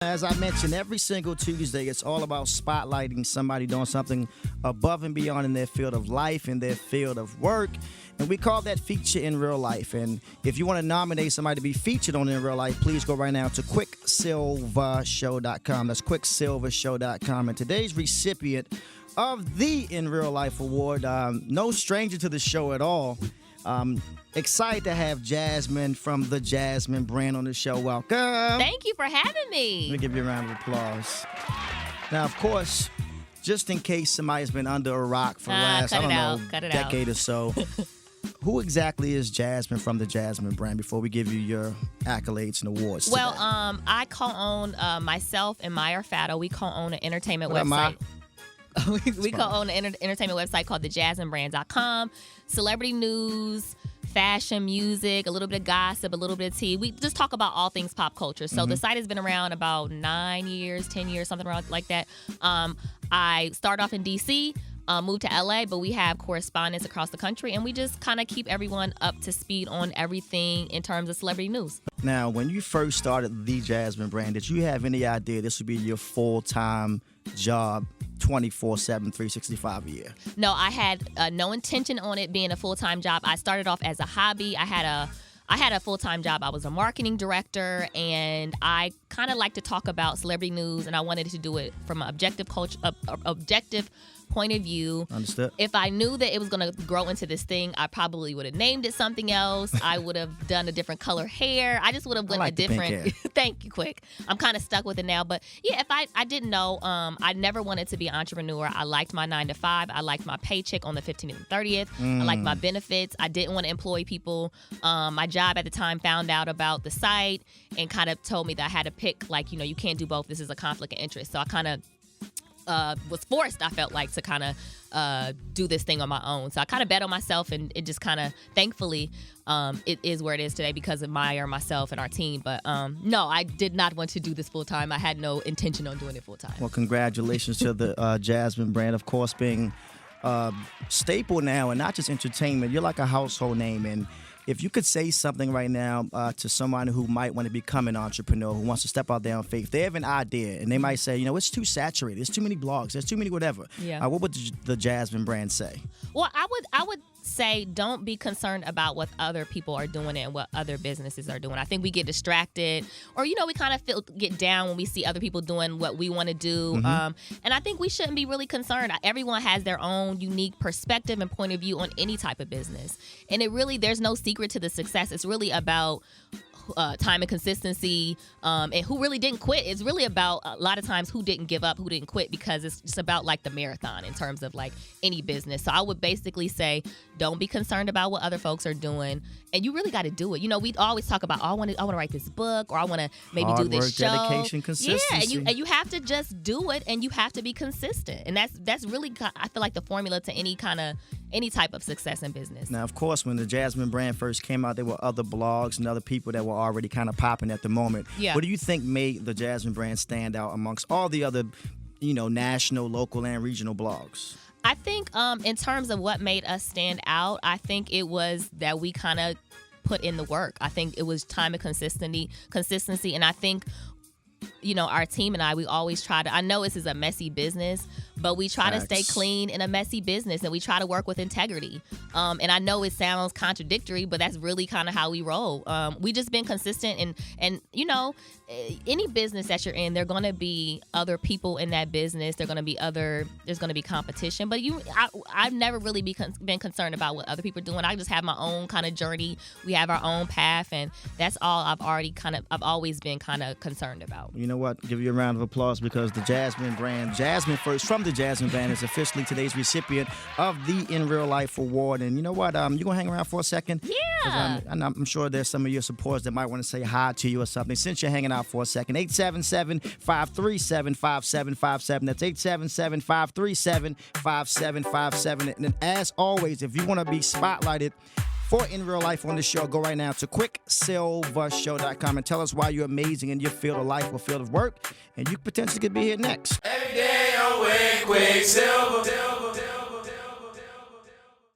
As I mentioned, every single Tuesday, it's all about spotlighting somebody doing something above and beyond in their field of life, in their field of work. And we call that Feature in Real Life. And if you want to nominate somebody to be featured on In Real Life, please go right now to quicksilvershow.com. That's quicksilvershow.com. And today's recipient of the In Real Life Award, no stranger to the show at all. Excited to have Jasmine from the Jasmine Brand on the show. Welcome. Thank you for having Let me me. give you a round of applause. Now, of course, just in case somebody's been under a rock for the last, cut I it don't out, know, cut it decade or so, who exactly is Jasmine from the Jasmine Brand before we give you your accolades and awards Well, today? I co-own myself and Meyer Fatto. We co-own an entertainment What up, Ma? website. we co-own an entertainment website called thejasminebrand.com. Celebrity news, fashion, music, a little bit of gossip, a little bit of tea. We just talk about all things pop culture. So the site has been around about 9 years, 10 years, something around like that. I started off in D.C., moved to LA, but we have correspondents across the country, and we just kind of keep everyone up to speed on everything in terms of celebrity news. Now, when you first started the Jasmine Brand, did you have any idea this would be your full-time job 24/7, 365 a year? No, I had no intention on it being a full-time job. I started off as a hobby. I had a full-time job. I was a marketing director, and I kind of like to talk about celebrity news, and I wanted to do it from an objective point of view. Understood. If I knew that it was going to grow into this thing, I probably would have named it something else. I would have done a different color hair. I just would have went like a the pink different. hair. Thank you, Quick. I'm kind of stuck with it now, but yeah, if I didn't know, I never wanted to be an entrepreneur. I liked my 9 to 5. I liked my paycheck on the 15th and 30th. I liked my benefits. I didn't want to employ people. My job at the time found out about the site and kind of told me that I had to pick, like, you can't do both. This is a conflict of interest. So I kind of was forced, I felt like, to kind of do this thing on my own. So I kind of bet on myself, and it just kind of, thankfully, it is where it is today because of Meyer, myself, and our team. But no, I did not want to do this full time. I had no intention on doing it full time. Well, congratulations to the Jasmine Brand, of course, being staple now, and not just entertainment. You're like a household name, and if you could say something right now to someone who might want to become an entrepreneur, who wants to step out there on faith, they have an idea, and they might say, it's too saturated. There's too many blogs. There's too many whatever. Yeah. What would the Jasmine Brand say? Well, I would say don't be concerned about what other people are doing and what other businesses are doing. I think we get distracted, or we kind of get down when we see other people doing what we want to do. And I think we shouldn't be really concerned. Everyone has their own unique perspective and point of view on any type of business, and there's no secret to the success. It's really about time and consistency, and who really didn't quit. It's really about, a lot of times, who didn't give up, who didn't quit, because it's just about like the marathon in terms of like any business. So I would basically say, don't be concerned about what other folks are doing, and you really got to do it. We always talk about, I want to write this book, or I want to maybe do this show. Dedication, consistency. Yeah, and you have to just do it, and you have to be consistent, and that's really, I feel like, the formula to any type of success in business. Now, of course, when the Jasmine Brand first came out, there were other blogs and other people that were already kind of popping at the moment. Yeah. What do you think made the Jasmine Brand stand out amongst all the other, national, local, and regional blogs? I think in terms of what made us stand out, I think it was that we kind of put in the work. I think it was time and consistency, and I think our team and we always try to, I know this is a messy business, but we try to stay clean in a messy business, and we try to work with integrity. And I know it sounds contradictory, but that's really kind of how we roll. We just been consistent, and any business that you're in, there are going to be other people in that business. There's going to be competition, but I've never really been concerned about what other people are doing. I just have my own kind of journey. We have our own path, and that's all I've always been kind of concerned about. You know what? Give you a round of applause, because the Jasmine Brand, Jasmine first from the Jasmine Brand, is officially today's recipient of the In Real Life Award. And you know what? You gonna hang around for a second? Yeah. I'm sure there's some of your supporters that might want to say hi to you or something. Since you're hanging out for a second, 877-537-5757. That's 877-537-5757. And as always, if you want to be spotlighted for In Real Life on the show, go right now to quicksilvershow.com and tell us why you're amazing in your field of life or field of work, and you potentially could be here next. Every day I'm with Quicksilver.